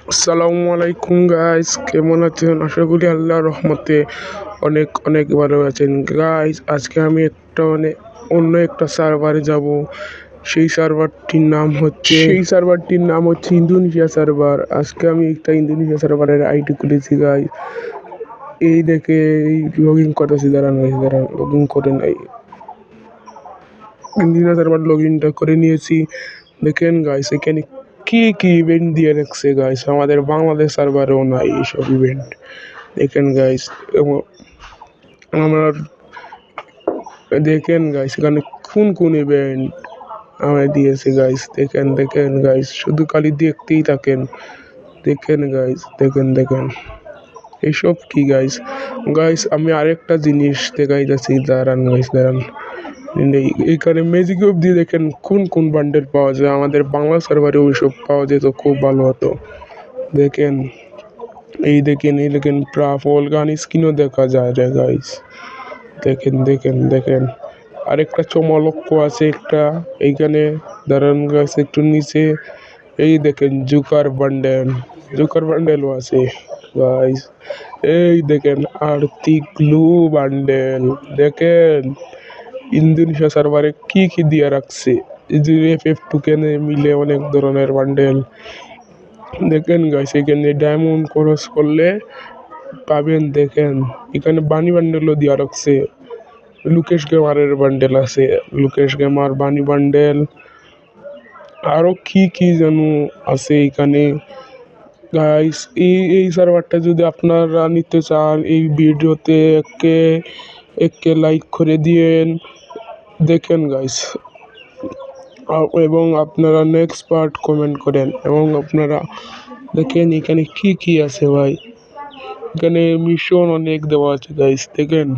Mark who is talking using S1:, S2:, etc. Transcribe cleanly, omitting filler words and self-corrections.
S1: আসসালামু আলাইকুম গাইস, কেমন আছেন? আশা করি আল্লাহর রহমতে অনেক অনেক ভালো আছেন গাইস। আজকে আমি অন্য একটা সার্ভারে যাব। সেই সার্ভারটির নাম হচ্ছে ইন্দোনেশিয়া সার্ভার। আজকে আমি একটা ইন্দোনেশিয়া সার্ভারের আইডি খুলেছি গাইস। এই দেখে এই লগ ইন করতেছি, দাঁড়ান লগ ইন করে নাই। ইন্দোনেশিয়া সার্ভার লগ ইনটা করে নিয়েছি। দেখেন গাইস, এখানে কি কি ইভেন্ট দিয়ে রাখছে গাইস। আমাদের বাংলাদেশ সার্ভারেও নাই এইসব ইভেন্ট। দেখেন গাইস, এবং আমার দেখেন গাইস এখানে কোন কোন ইভেন্ট আমায় দিয়েছে গাইস। দেখেন গাইস, শুধু খালি দেখতেই থাকেন। দেখেন গাইস, দেখেন এইসব কি গাইস। আমি আরেকটা জিনিস দেখাইতেছি, দাঁড়ান। এখানে ম্যাজিক অব্দি দেখেন কোন কোন বান্ডেল পাওয়া যায়। আমাদের বাংলা সার্ভারে ওইসব পাওয়া যেত, খুব ভালো হতো। দেখেন এই দেখেন প্রাফল গান স্ক্রিনও দেখা যায় রে গাইস। দেখেন আরেকটা চমলক্ষ আছে একটা এইখানে, দাঁড়ান গাছ একটু নিচে। এই দেখেন জুকার বান্ডেলও আছে গাইস। এই দেখেন আর্থিক গ্লু বান্ডেল। দেখেন ইন্দোনেশিয়া সার্ভারে কি কি দিয়ে রাখছে। FF টোকেনে মিলে অনেক ধরনের বান্ডেল। দেখেন গাইস, এখানে ডায়মন্ড ক্রস করলে পাবেন। দেখেন এখানে বানি বান্ডেলও দিয়ে রাখছে। লুকেশ গেমারের বান্ডেল আছে, লুকেশ গেমার বানি বান্ডেল। আরো কি কি যেন আছে এখানে গাইস। এই সার্ভারটা যদি আপনারা নিতে চান, এই ভিডিওতে একে লাইক করে দিয়েন। দেখেন গাইস, এবং আপনারা নেক্সট পার্ট কমেন্ট করেন। এবং আপনারা দেখেন এখানে কি কি আছে ভাই। এখানে মিশন অনেক দেওয়া আছে গাইস। দেখেন।